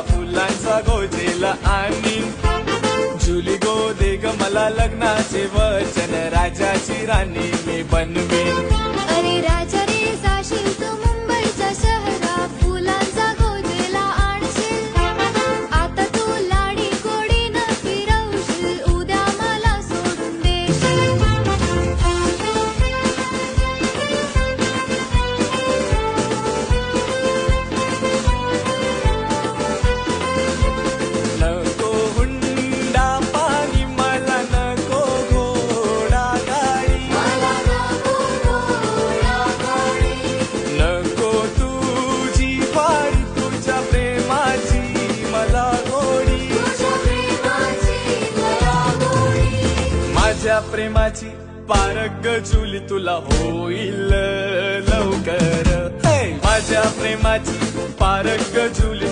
फुलांचा गोजेला आणि जुली गो दे ग मला लग्नाचे वचन, राजाची राणी मी बनवीन. अरे राजा रे जाशील तू मुंबईच्या शहरात, फुलांचा गोजेला आणशील. आता तू लाडी गोडीनं फिरवशील, उद्या मला सोडून देशील. नको हुंडा पाणी मला नको घोडा गाडी, मला नको घोडा गाडी, नको तुझी वाडी तुझ्या प्रेमाची मला गोडी, तुझ्या प्रेमाची मला गोडी. माझ्या प्रेमाची पारख जुली तुला होईल लवकर. हे माझ्या प्रेमाची पारख जुली